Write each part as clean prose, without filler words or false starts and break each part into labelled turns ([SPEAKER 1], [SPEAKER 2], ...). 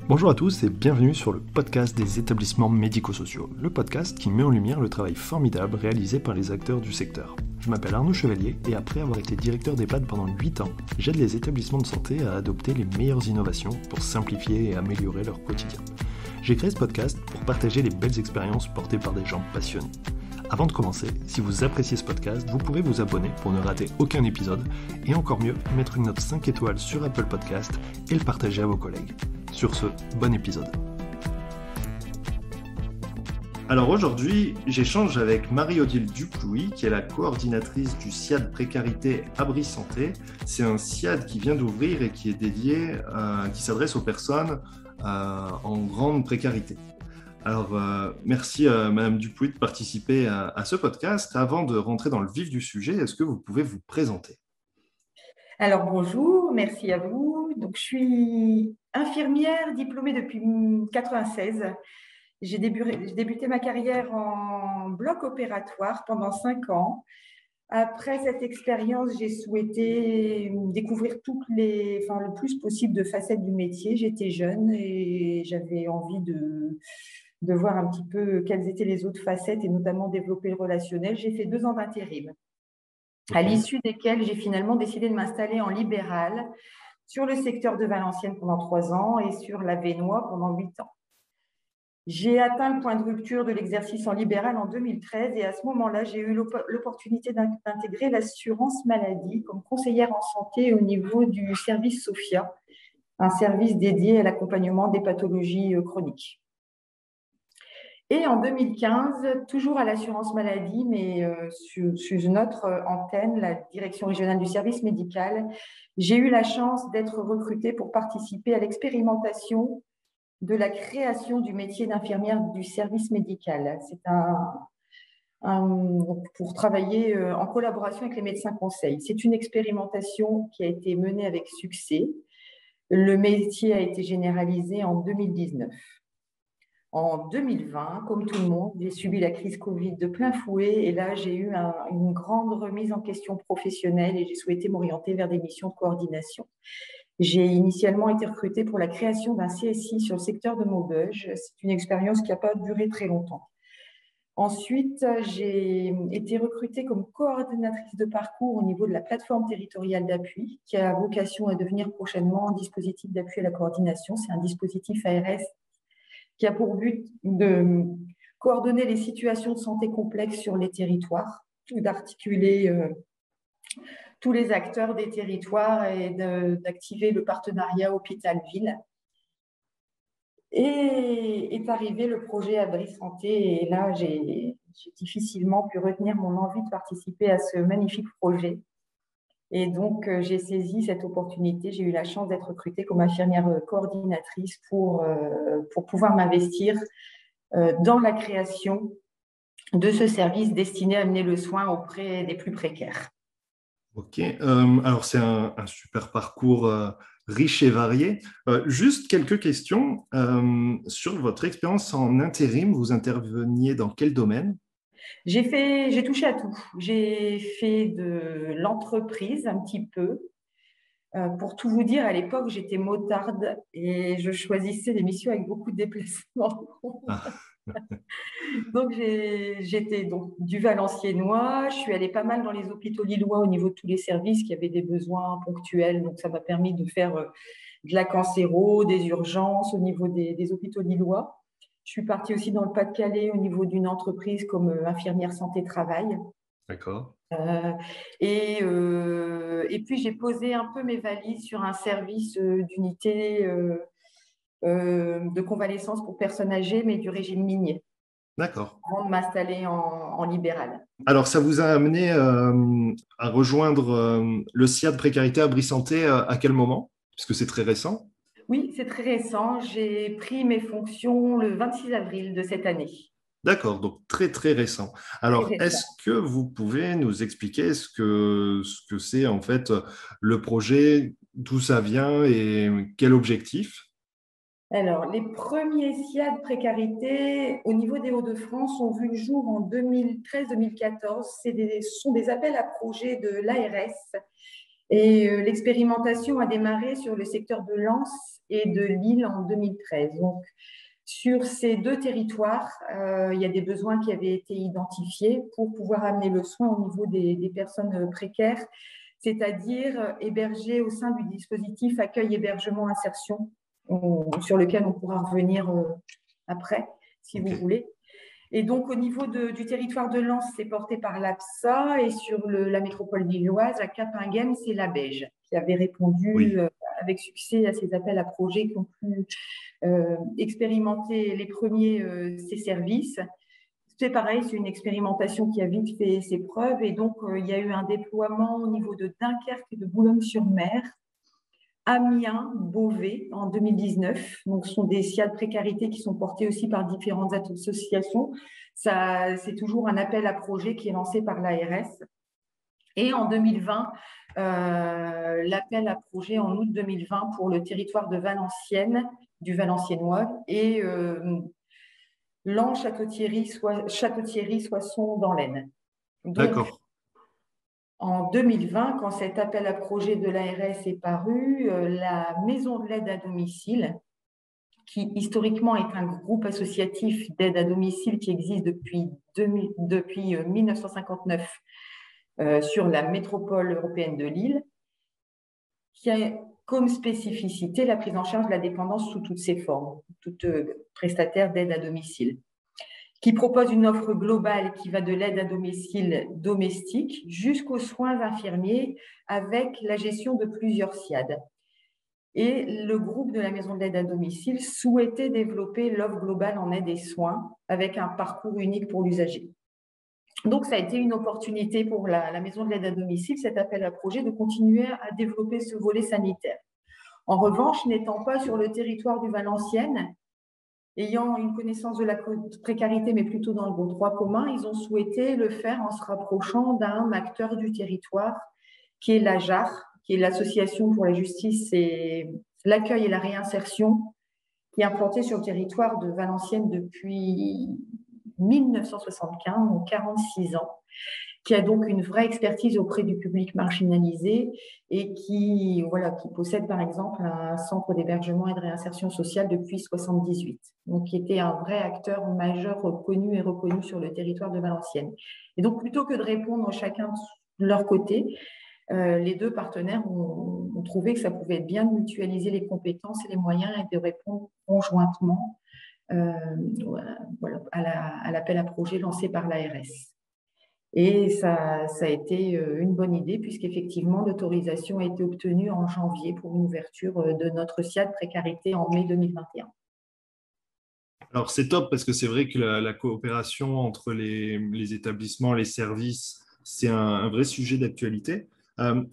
[SPEAKER 1] Bonjour à tous et bienvenue sur le podcast des établissements médico-sociaux, le podcast qui met en lumière le travail formidable réalisé par les acteurs du secteur. Je m'appelle Arnaud Chevalier et après avoir été directeur d'EHPAD pendant 8 ans, j'aide les établissements de santé à adopter les meilleures innovations pour simplifier et améliorer leur quotidien. J'ai créé ce podcast pour partager les belles expériences portées par des gens passionnés. Avant de commencer, si vous appréciez ce podcast, vous pouvez vous abonner pour ne rater aucun épisode et encore mieux, mettre une note 5 étoiles sur Apple Podcast et le partager à vos collègues. Sur ce, bon épisode. Alors aujourd'hui, j'échange avec Marie-Odile Duplouy, qui est la coordinatrice du SIAD Précarité Abri Santé. C'est un SIAD qui vient d'ouvrir et qui est dédié, qui s'adresse aux personnes en grande précarité. Alors, merci Madame Duplouy de participer à ce podcast. Avant de rentrer dans le vif du sujet, est-ce que vous pouvez vous présenter ?
[SPEAKER 2] Alors bonjour, merci à vous. Donc, je suis infirmière diplômée depuis 1996. J'ai débuté ma carrière en bloc opératoire pendant 5 ans. Après cette expérience, j'ai souhaité découvrir le plus possible de facettes du métier. J'étais jeune et j'avais envie de voir un petit peu quelles étaient les autres facettes et notamment développer le relationnel. J'ai fait 2 ans d'intérim, à l'issue desquels j'ai finalement décidé de m'installer en libéral sur le secteur de Valenciennes pendant 3 ans et sur la Vénois pendant 8 ans. J'ai atteint le point de rupture de l'exercice en libéral en 2013 et à ce moment-là, j'ai eu l'opportunité d'intégrer l'assurance maladie comme conseillère en santé au niveau du service SOFIA, un service dédié à l'accompagnement des pathologies chroniques. Et en 2015, toujours à l'assurance maladie, mais sous une autre antenne, la direction régionale du service médical, j'ai eu la chance d'être recrutée pour participer à l'expérimentation de la création du métier d'infirmière du service médical. C'est pour travailler en collaboration avec les médecins conseils. C'est une expérimentation qui a été menée avec succès. Le métier a été généralisé en 2019. En 2020, comme tout le monde, j'ai subi la crise Covid de plein fouet et là, j'ai eu une grande remise en question professionnelle et j'ai souhaité m'orienter vers des missions de coordination. J'ai initialement été recrutée pour la création d'un CSI sur le secteur de Maubeuge. C'est une expérience qui n'a pas duré très longtemps. Ensuite, j'ai été recrutée comme coordinatrice de parcours au niveau de la plateforme territoriale d'appui qui a vocation à devenir prochainement un dispositif d'appui à la coordination. C'est un dispositif ARS qui a pour but de coordonner les situations de santé complexes sur les territoires, d'articuler tous les acteurs des territoires et d'activer le partenariat hôpital-ville. Et est arrivé le projet Abri Santé et là, j'ai difficilement pu retenir mon envie de participer à ce magnifique projet. Et donc, j'ai saisi cette opportunité. J'ai eu la chance d'être recrutée comme infirmière coordinatrice pour pouvoir m'investir dans la création de ce service destiné à mener le soin auprès des plus précaires.
[SPEAKER 1] Ok, alors c'est un super parcours riche et varié. Juste quelques questions. Sur votre expérience en intérim, vous interveniez dans quel domaine ?
[SPEAKER 2] J'ai touché à tout. J'ai fait de l'entreprise un petit peu. Pour tout vous dire, à l'époque, j'étais motarde et je choisissais des missions avec beaucoup de déplacements. Donc, j'étais du Valenciennois. Je suis allée pas mal dans les hôpitaux lillois au niveau de tous les services qui avaient des besoins ponctuels. Donc, ça m'a permis de faire de la cancéro, des urgences au niveau des hôpitaux lillois. Je suis partie aussi dans le Pas-de-Calais au niveau d'une entreprise comme infirmière santé-travail.
[SPEAKER 1] D'accord.
[SPEAKER 2] Et puis, j'ai posé un peu mes valises sur un service d'unité de convalescence pour personnes âgées, mais du régime minier.
[SPEAKER 1] D'accord.
[SPEAKER 2] Avant de m'installer en libéral.
[SPEAKER 1] Alors, ça vous a amené à rejoindre le SIAD Précarité Abri Santé à quel moment ? Parce que c'est très récent.
[SPEAKER 2] Oui, c'est très récent. J'ai pris mes fonctions le 26 avril de cette année.
[SPEAKER 1] D'accord, donc très très récent.
[SPEAKER 2] Très
[SPEAKER 1] Alors,
[SPEAKER 2] récent.
[SPEAKER 1] est-ce que vous pouvez nous expliquer ce que c'est en fait le projet, d'où ça vient et quel objectif ?
[SPEAKER 2] Alors, les premiers SIAD précarité au niveau des Hauts-de-France ont vu le jour en 2013-2014. Ce sont des appels à projets de l'ARS Et l'expérimentation a démarré sur le secteur de Lens et de Lille en 2013. Donc, sur ces deux territoires, il y a des besoins qui avaient été identifiés pour pouvoir amener le soin au niveau des personnes précaires, c'est-à-dire hébergées au sein du dispositif accueil, hébergement, insertion, sur lequel on pourra revenir après, si vous voulez. Et donc, au niveau du territoire de Lens, c'est porté par l'APSA, et sur la métropole lilloise, à Capinghem, c'est la Beige, qui avait répondu avec succès à ces appels à projets qui ont pu expérimenter les premiers ces services. C'est pareil, c'est une expérimentation qui a vite fait ses preuves, et donc il y a eu un déploiement au niveau de Dunkerque et de Boulogne-sur-Mer, Amiens, Beauvais en 2019. Donc, ce sont des SIA de précarité qui sont portés aussi par différentes associations. C'est toujours un appel à projet qui est lancé par l'ARS. Et en 2020, l'appel à projet en août 2020 pour le territoire de Valenciennes, du Valenciennois, et Lens, Château-Thierry, Soissons dans l'Aisne.
[SPEAKER 1] D'accord.
[SPEAKER 2] En 2020, quand cet appel à projet de l'ARS est paru, la Maison de l'aide à domicile, qui historiquement est un groupe associatif d'aide à domicile qui existe depuis 1959 sur la métropole européenne de Lille, qui a comme spécificité la prise en charge de la dépendance sous toutes ses formes, toute prestataire d'aide à domicile, qui propose une offre globale qui va de l'aide à domicile domestique jusqu'aux soins infirmiers avec la gestion de plusieurs SIAD. Et le groupe de la Maison de l'aide à domicile souhaitait développer l'offre globale en aide et soins avec un parcours unique pour l'usager. Donc, ça a été une opportunité pour la Maison de l'aide à domicile, cet appel à projet, de continuer à développer ce volet sanitaire. En revanche, n'étant pas sur le territoire du Valenciennes, ayant une connaissance de la précarité, mais plutôt dans le droit commun, ils ont souhaité le faire en se rapprochant d'un acteur du territoire, qui est l'AJAR, qui est l'Association pour la justice et l'accueil et la réinsertion, qui est implantée sur le territoire de Valenciennes depuis 1975, donc 46 ans, qui a donc une vraie expertise auprès du public marginalisé et qui possède par exemple un centre d'hébergement et de réinsertion sociale depuis 1978, donc qui était un vrai acteur majeur connu et reconnu sur le territoire de Valenciennes. Et donc, plutôt que de répondre chacun de leur côté, les deux partenaires ont trouvé que ça pouvait être bien de mutualiser les compétences et les moyens et de répondre conjointement à l'appel à projet lancé par l'ARS. Et ça a été une bonne idée puisqu'effectivement, l'autorisation a été obtenue en janvier pour une ouverture de notre SIAD précarité en mai 2021.
[SPEAKER 1] Alors, c'est top parce que c'est vrai que la coopération entre les établissements, les services, c'est un vrai sujet d'actualité.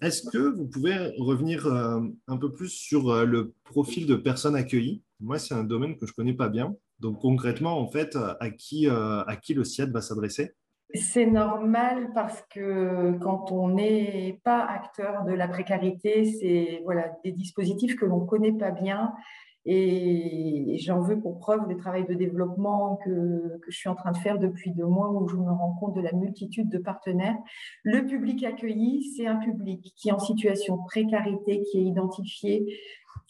[SPEAKER 1] Est-ce que vous pouvez revenir un peu plus sur le profil de personnes accueillies? Moi, c'est un domaine que je ne connais pas bien. Donc, concrètement, en fait, à qui le SIAD va s'adresser?
[SPEAKER 2] C'est normal parce que quand on n'est pas acteur de la précarité, c'est des dispositifs que l'on ne connaît pas bien. Et j'en veux pour preuve le travail de développement que je suis en train de faire depuis 2 mois, où je me rends compte de la multitude de partenaires. Le public accueilli, c'est un public qui est en situation de précarité, qui est identifié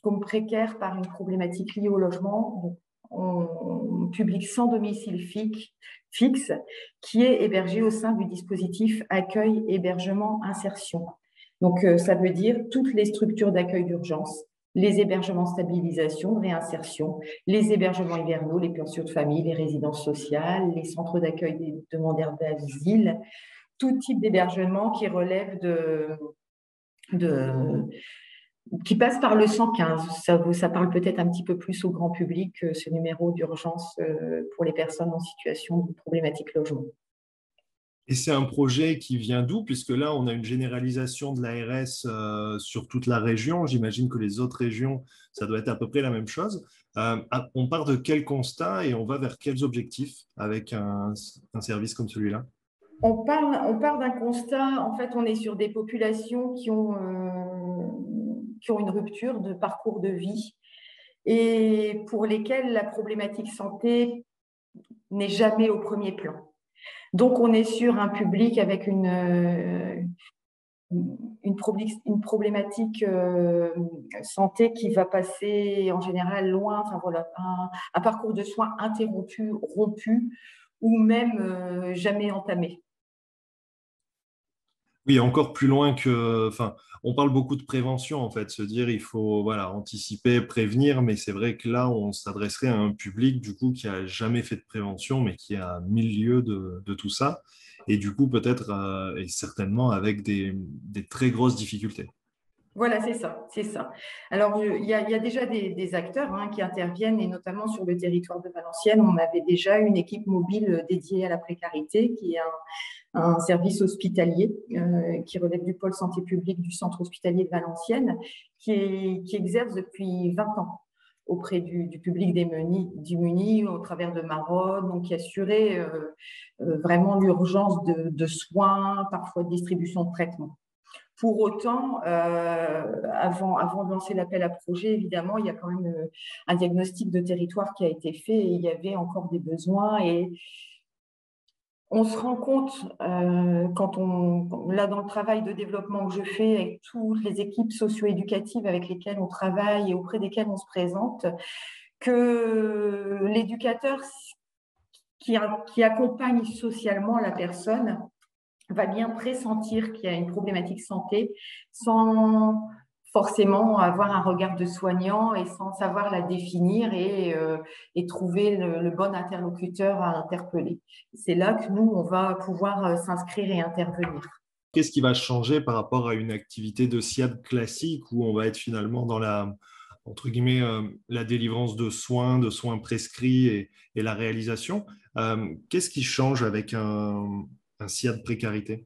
[SPEAKER 2] comme précaire par une problématique liée au logement. Donc, public sans domicile fixe qui est hébergé au sein du dispositif accueil, hébergement, insertion. Donc, ça veut dire toutes les structures d'accueil d'urgence, les hébergements stabilisation, réinsertion, les hébergements hivernaux, les pensions de famille, les résidences sociales, les centres d'accueil des demandeurs d'asile, tout type d'hébergement qui relève qui passe par le 115. Ça parle peut-être un petit peu plus au grand public, ce numéro d'urgence pour les personnes en situation de problématique logement.
[SPEAKER 1] Et c'est un projet qui vient d'où? Puisque là, on a une généralisation de l'ARS sur toute la région. J'imagine que les autres régions, ça doit être à peu près la même chose. On part de quel constat et on va vers quels objectifs avec un service comme celui-là?
[SPEAKER 2] On part d'un constat. En fait, on est sur des populations qui ont une rupture de parcours de vie et pour lesquelles la problématique santé n'est jamais au premier plan. Donc, on est sur un public avec une une problématique santé qui va passer en général loin, enfin voilà, un parcours de soins interrompu, rompu ou même jamais entamé.
[SPEAKER 1] Oui, encore plus loin que, enfin, on parle beaucoup de prévention en fait, se dire il faut voilà anticiper, prévenir, mais c'est vrai que là on s'adresserait à un public du coup qui a jamais fait de prévention, mais qui a mille lieues de tout ça, et du coup peut-être et certainement avec des très grosses difficultés.
[SPEAKER 2] Voilà, c'est ça, c'est ça. Alors, il y a déjà des acteurs qui interviennent, et notamment sur le territoire de Valenciennes, on avait déjà une équipe mobile dédiée à la précarité, qui est un service hospitalier qui relève du pôle santé publique du centre hospitalier de Valenciennes, qui exerce depuis 20 ans auprès du public démuni au travers de Maraude, donc qui assurait vraiment l'urgence de soins, parfois de distribution de traitements. Pour autant, avant de lancer l'appel à projet, évidemment, il y a quand même un diagnostic de territoire qui a été fait et il y avait encore des besoins. Et on se rend compte, là, dans le travail de développement que je fais avec toutes les équipes socio-éducatives avec lesquelles on travaille et auprès desquelles on se présente, que l'éducateur qui accompagne socialement la personne va bien pressentir qu'il y a une problématique santé sans forcément avoir un regard de soignant et sans savoir la définir et trouver le bon interlocuteur à interpeller. C'est là que nous, on va pouvoir s'inscrire et intervenir.
[SPEAKER 1] Qu'est-ce qui va changer par rapport à une activité de SIAD classique où on va être finalement dans la, entre guillemets, la délivrance de soins prescrits et la réalisation? Qu'est-ce qui change avec un SIAD précarité?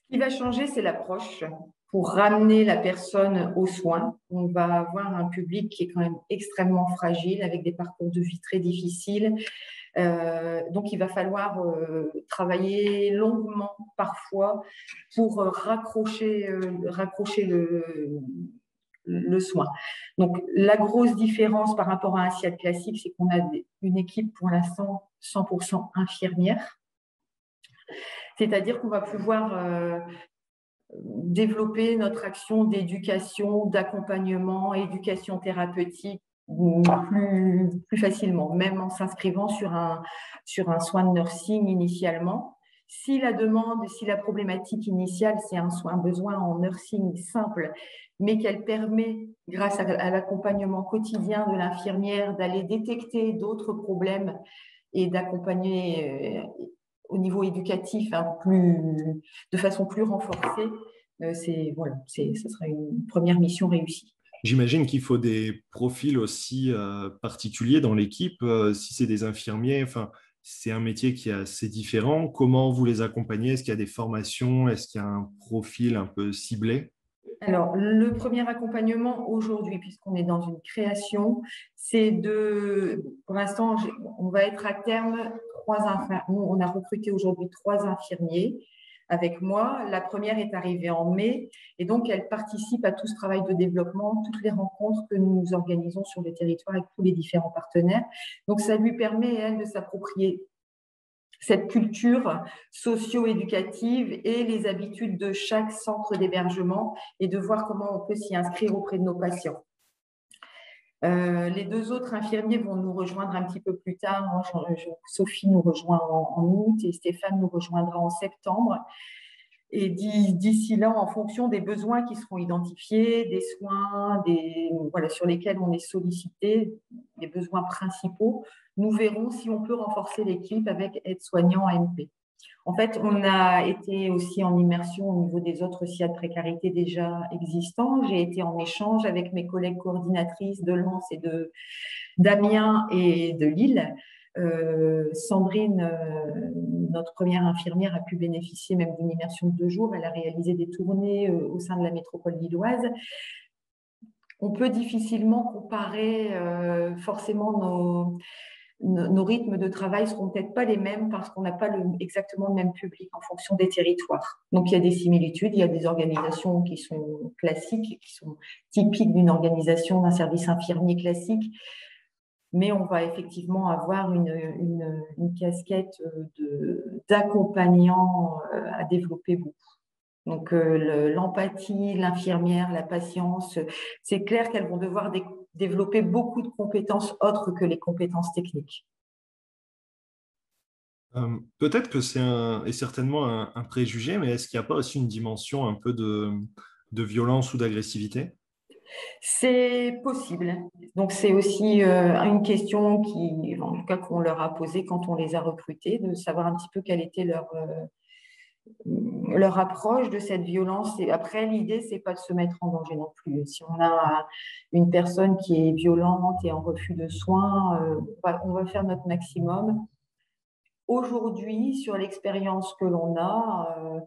[SPEAKER 2] Ce qui va changer, c'est l'approche. Pour ramener la personne aux soins, on va avoir un public qui est quand même extrêmement fragile, avec des parcours de vie très difficiles. Donc, il va falloir travailler longuement parfois pour raccrocher le soin. Donc, la grosse différence par rapport à un SIAD classique, c'est qu'on a une équipe pour l'instant 100% infirmière. C'est-à-dire qu'on va pouvoir développer notre action d'éducation, d'accompagnement, éducation thérapeutique plus facilement, même en s'inscrivant sur un soin de nursing initialement. Si la demande, si la problématique initiale, c'est un besoin en nursing simple, mais qu'elle permet, grâce à l'accompagnement quotidien de l'infirmière, d'aller détecter d'autres problèmes et d'accompagner au niveau éducatif de façon plus renforcée, ce sera une première mission réussie.
[SPEAKER 1] J'imagine qu'il faut des profils aussi particuliers dans l'équipe. Si c'est des infirmiers, enfin, c'est un métier qui est assez différent. Comment vous les accompagnez? Est-ce qu'il y a des formations? Est-ce qu'il y a un profil un peu ciblé?
[SPEAKER 2] Alors, le premier accompagnement aujourd'hui, puisqu'on est dans une création, pour l'instant, on va être à terme on a recruté aujourd'hui 3 infirmiers avec moi. La première est arrivée en mai et donc elle participe à tout ce travail de développement, toutes les rencontres que nous organisons sur le territoire avec tous les différents partenaires. Donc, ça lui permet, elle, de s'approprier cette culture socio-éducative et les habitudes de chaque centre d'hébergement et de voir comment on peut s'y inscrire auprès de nos patients. Les 2 autres infirmiers vont nous rejoindre un petit peu plus tard. Sophie nous rejoint en août et Stéphane nous rejoindra en septembre. Et d'ici là, en fonction des besoins qui seront identifiés, des soins sur lesquels on est sollicité, les besoins principaux, nous verrons si on peut renforcer l'équipe avec aide-soignants AMP. En fait, on a été aussi en immersion au niveau des autres SIAD précarité déjà existants. J'ai été en échange avec mes collègues coordinatrices de Lens et d'Amiens et de Lille. Sandrine, notre première infirmière, a pu bénéficier même d'une immersion de 2 jours. Elle a réalisé des tournées au sein de la métropole lilloise. On peut difficilement comparer forcément nos rythmes de travail seront peut-être pas les mêmes parce qu'on n'a pas exactement le même public en fonction des territoires. Donc, il y a des similitudes, il y a des organisations qui sont classiques, qui sont typiques d'une organisation d'un service infirmier classique, mais on va effectivement avoir une casquette d'accompagnant à développer beaucoup. Donc, l'empathie, l'infirmière, la patience, c'est clair qu'elles vont devoir développer beaucoup de compétences autres que les compétences techniques.
[SPEAKER 1] Peut-être que est certainement un préjugé, mais est-ce qu'il n'y a pas aussi une dimension un peu de violence ou d'agressivité?
[SPEAKER 2] C'est possible. Donc, c'est aussi une question qui, en tout cas, qu'on leur a posée quand on les a recrutés, de savoir un petit peu quelle était leur approche de cette violence. Et après, l'idée, c'est pas de se mettre en danger non plus. Si on a une personne qui est violente et en refus de soins, on va faire notre maximum. Aujourd'hui, sur l'expérience que l'on a,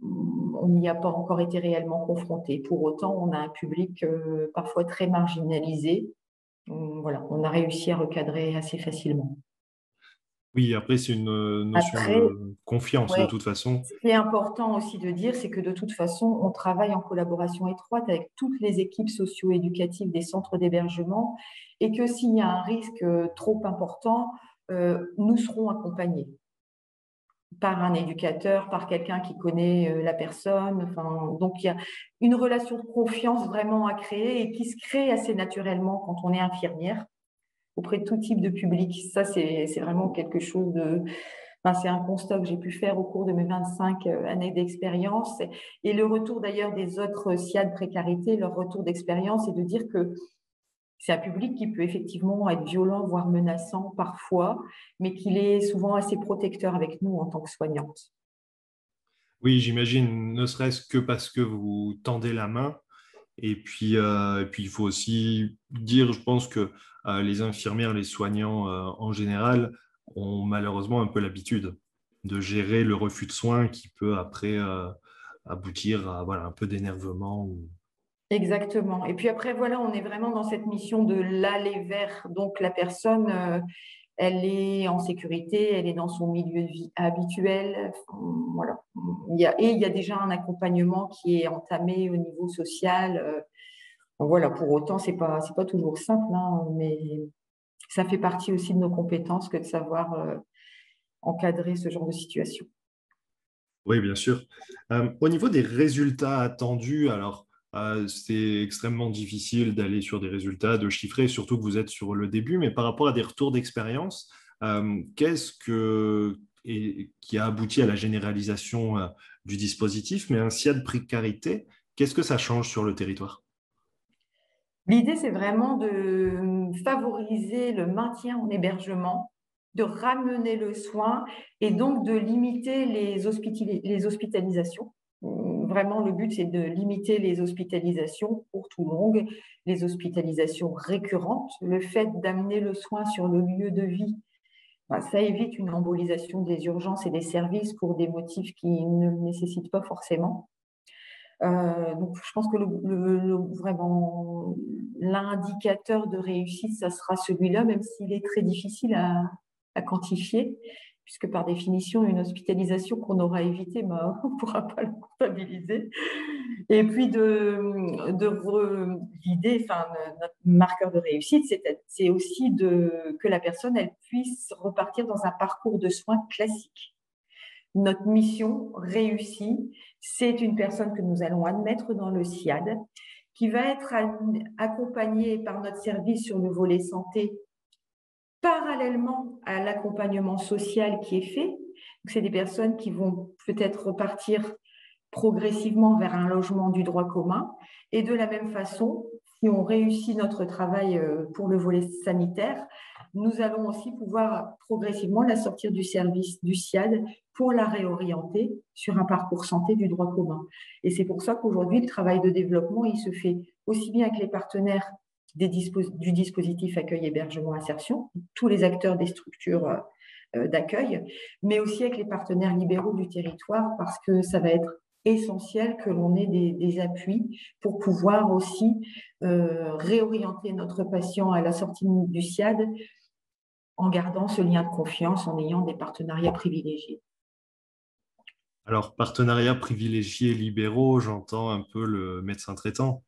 [SPEAKER 2] on n'y a pas encore été réellement confronté. Pour autant, on a un public parfois très marginalisé. Voilà, on a réussi à recadrer assez facilement.
[SPEAKER 1] Oui, après, c'est une notion
[SPEAKER 2] Après,
[SPEAKER 1] de confiance de
[SPEAKER 2] ouais,
[SPEAKER 1] toute façon.
[SPEAKER 2] ce qui est important aussi de dire, c'est que de toute façon, on travaille en collaboration étroite avec toutes les équipes socio-éducatives des centres d'hébergement et que s'il y a un risque trop important, nous serons accompagnés par un éducateur, par quelqu'un qui connaît la personne. Enfin, donc, il y a une relation de confiance vraiment à créer et qui se crée assez naturellement quand on est infirmière auprès de tout type de public. Ça, c'est vraiment quelque chose de... Enfin, c'est un constat que j'ai pu faire au cours de mes 25 années d'expérience. Et le retour d'ailleurs des autres SIAD précarité, leur retour d'expérience, est de dire que c'est un public qui peut effectivement être violent, voire menaçant parfois, mais qu'il est souvent assez protecteur avec nous en tant que soignante.
[SPEAKER 1] Oui, j'imagine, ne serait-ce que parce que vous tendez la main. Et puis, il faut aussi dire, je pense que les infirmières, les soignants en général ont malheureusement un peu l'habitude de gérer le refus de soins qui peut après aboutir à voilà, un peu d'énervement.
[SPEAKER 2] Exactement. Et puis après, voilà, on est vraiment dans cette mission de l'aller vers. Donc, la personne, elle est en sécurité, elle est dans son milieu de vie habituel. Enfin, voilà. Il y a déjà un accompagnement qui est entamé au niveau social. Voilà, pour autant, c'est pas toujours simple, hein, mais ça fait partie aussi de nos compétences que de savoir encadrer ce genre de situation.
[SPEAKER 1] Oui, bien sûr. Au niveau des résultats attendus, alors c'est extrêmement difficile d'aller sur des résultats, de chiffrer, surtout que vous êtes sur le début, mais par rapport à des retours d'expérience, qu'est-ce qui a abouti à la généralisation du dispositif, mais ainsi à de précarité, qu'est-ce que ça change sur le territoire?
[SPEAKER 2] L'idée, c'est vraiment de favoriser le maintien en hébergement, de ramener le soin et donc de limiter les hospitalisations. Vraiment, le but, c'est de limiter les hospitalisations courtes ou longues, les hospitalisations récurrentes. Le fait d'amener le soin sur le lieu de vie, ben, ça évite une embolisation des urgences et des services pour des motifs qui ne le nécessitent pas forcément. Donc, je pense que vraiment l'indicateur de réussite, ça sera celui-là, même s'il est très difficile à quantifier, puisque par définition, une hospitalisation qu'on aura évitée, ben, on ne pourra pas la comptabiliser. Et puis, l'idée, enfin, notre marqueur de réussite, c'est aussi que la personne, elle puisse repartir dans un parcours de soins classique. Notre mission réussie, c'est une personne que nous allons admettre dans le SIAD, qui va être accompagnée par notre service sur le volet santé, parallèlement à l'accompagnement social qui est fait. C'est des personnes qui vont peut-être repartir progressivement vers un logement du droit commun. Et de la même façon, si on réussit notre travail pour le volet sanitaire, nous allons aussi pouvoir progressivement la sortir du service du SIAD pour la réorienter sur un parcours santé du droit commun. Et c'est pour ça qu'aujourd'hui, le travail de développement, il se fait aussi bien avec les partenaires du dispositif accueil, hébergement, insertion, tous les acteurs des structures d'accueil, mais aussi avec les partenaires libéraux du territoire, parce que ça va être essentiel que l'on ait des appuis pour pouvoir aussi réorienter notre patient à la sortie du SIAD en gardant ce lien de confiance, en ayant des partenariats privilégiés.
[SPEAKER 1] Alors, partenariat privilégié libéraux, j'entends un peu le médecin traitant,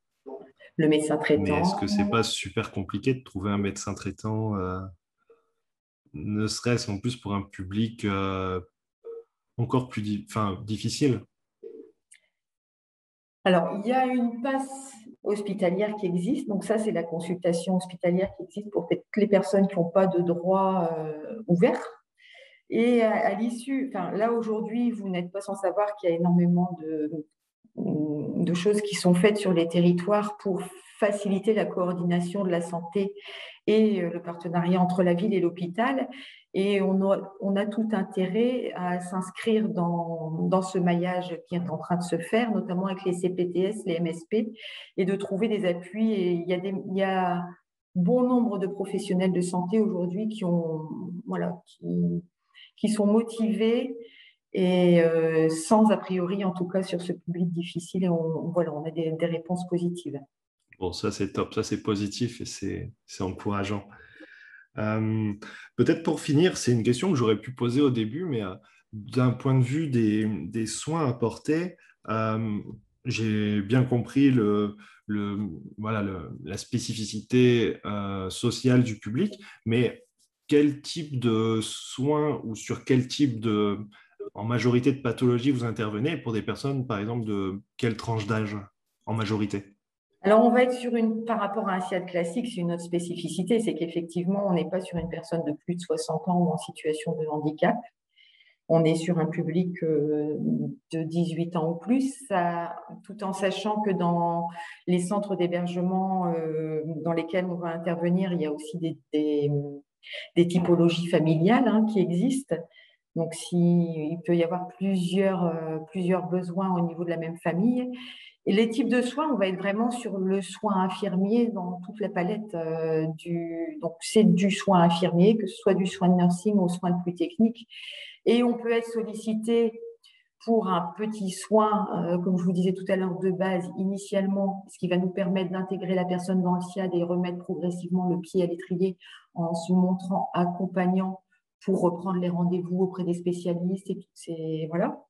[SPEAKER 2] Le médecin
[SPEAKER 1] mais est-ce que
[SPEAKER 2] traitant,
[SPEAKER 1] c'est pas super compliqué de trouver un médecin traitant, ne serait-ce en plus pour un public encore plus difficile?
[SPEAKER 2] Alors, il y a une passe hospitalière qui existe. Donc ça, c'est la consultation hospitalière qui existe pour toutes les personnes qui n'ont pas de droit ouvert. Et à l'issue, enfin, là aujourd'hui, vous n'êtes pas sans savoir qu'il y a énormément de choses qui sont faites sur les territoires pour faciliter la coordination de la santé et le partenariat entre la ville et l'hôpital. Et on a tout intérêt à s'inscrire dans ce maillage qui est en train de se faire, notamment avec les CPTS, les MSP, et de trouver des appuis. Et il y a bon nombre de professionnels de santé aujourd'hui qui sont motivés et sans a priori, en tout cas, sur ce public difficile. Et on a des réponses positives.
[SPEAKER 1] Bon, ça c'est top, ça c'est positif et c'est encourageant. Peut-être pour finir, c'est une question que j'aurais pu poser au début, mais d'un point de vue des soins apportés, j'ai bien compris la spécificité sociale du public, mais quel type de soins ou sur quel type en majorité de pathologies vous intervenez pour des personnes, par exemple, de quelle tranche d'âge en majorité?
[SPEAKER 2] Alors, on va être par rapport à un SIAD classique, c'est une autre spécificité, c'est qu'effectivement, on n'est pas sur une personne de plus de 60 ans ou en situation de handicap. On est sur un public de 18 ans ou plus, tout en sachant que dans les centres d'hébergement dans lesquels on va intervenir, il y a aussi des typologies familiales qui existent. Donc, il peut y avoir plusieurs besoins au niveau de la même famille. Et les types de soins, on va être vraiment sur le soin infirmier dans toute la palette donc c'est du soin infirmier, que ce soit du soin de nursing ou soin plus technique. Et on peut être sollicité pour un petit soin, comme je vous disais tout à l'heure, de base initialement, ce qui va nous permettre d'intégrer la personne dans le SIAD et remettre progressivement le pied à l'étrier en se montrant accompagnant pour reprendre les rendez-vous auprès des spécialistes et voilà.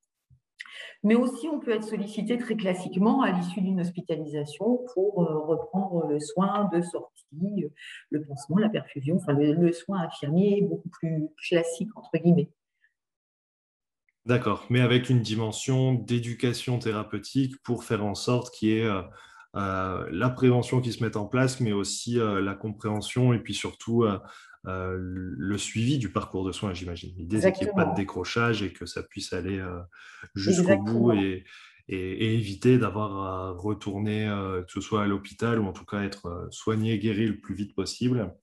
[SPEAKER 2] Mais aussi, on peut être sollicité très classiquement à l'issue d'une hospitalisation pour reprendre le soin de sortie, le pansement, la perfusion, enfin le soin infirmier beaucoup plus classique, entre guillemets.
[SPEAKER 1] D'accord, mais avec une dimension d'éducation thérapeutique pour faire en sorte qu'il y ait la prévention qui se mette en place, mais aussi la compréhension et puis surtout le suivi du parcours de soins, j'imagine. L'idée, c'est qu'il n'y ait pas de décrochage et que ça puisse aller jusqu'au bout et éviter d'avoir à retourner, que ce soit à l'hôpital ou en tout cas être soigné, guéri le plus vite possible.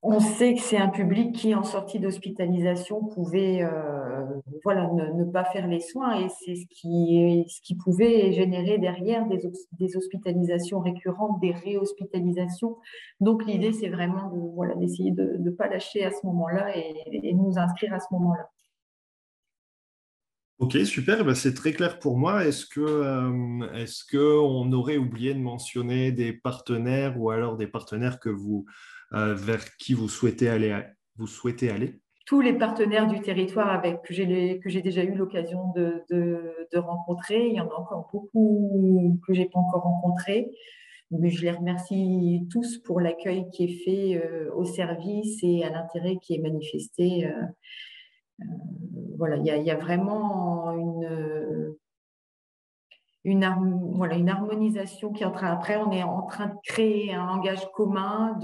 [SPEAKER 2] On sait que c'est un public qui, en sortie d'hospitalisation, pouvait ne pas faire les soins et c'est ce qui pouvait générer derrière des hospitalisations récurrentes, des réhospitalisations. Donc, l'idée, c'est vraiment d'essayer de ne pas lâcher à ce moment-là et de nous inscrire à ce moment-là.
[SPEAKER 1] Ok, super, ben, c'est très clair pour moi. Est-ce que on aurait oublié de mentionner des partenaires ou alors des partenaires vers qui vous souhaitez aller?
[SPEAKER 2] Tous les partenaires du territoire que j'ai déjà eu l'occasion de rencontrer. Il y en a encore beaucoup que je n'ai pas encore rencontrés. Mais je les remercie tous pour l'accueil qui est fait au service et à l'intérêt qui est manifesté. Il y a vraiment une harmonisation qui est en train. Après, on est en train de créer un langage commun.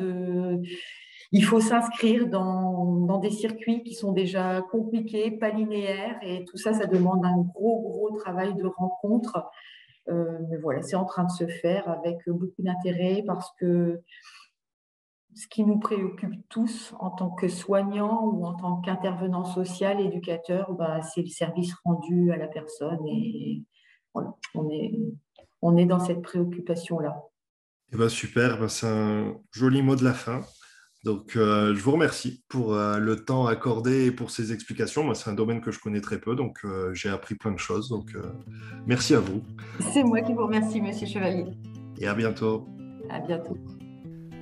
[SPEAKER 2] Il faut s'inscrire dans des circuits qui sont déjà compliqués, pas linéaires, et tout ça, ça demande un gros travail de rencontre. Mais voilà, c'est en train de se faire avec beaucoup d'intérêt parce que ce qui nous préoccupe tous en tant que soignants ou en tant qu'intervenants social, éducateurs, c'est le service rendu à la personne et voilà, on est dans cette préoccupation-là.
[SPEAKER 1] Eh ben super, ben c'est un joli mot de la fin. Donc, je vous remercie pour le temps accordé et pour ces explications. Moi, c'est un domaine que je connais très peu, donc j'ai appris plein de choses. Donc, merci à vous.
[SPEAKER 2] C'est moi qui vous remercie, Monsieur Chevalier.
[SPEAKER 1] Et à bientôt.
[SPEAKER 2] À bientôt.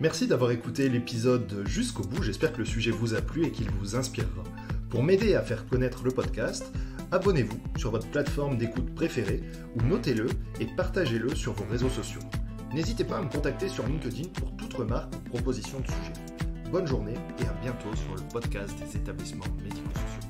[SPEAKER 1] Merci d'avoir écouté l'épisode jusqu'au bout. J'espère que le sujet vous a plu et qu'il vous inspirera. Pour m'aider à faire connaître le podcast, abonnez-vous sur votre plateforme d'écoute préférée ou notez-le et partagez-le sur vos réseaux sociaux. N'hésitez pas à me contacter sur LinkedIn pour toute remarque ou proposition de sujet. Bonne journée et à bientôt sur le podcast des établissements médico-sociaux.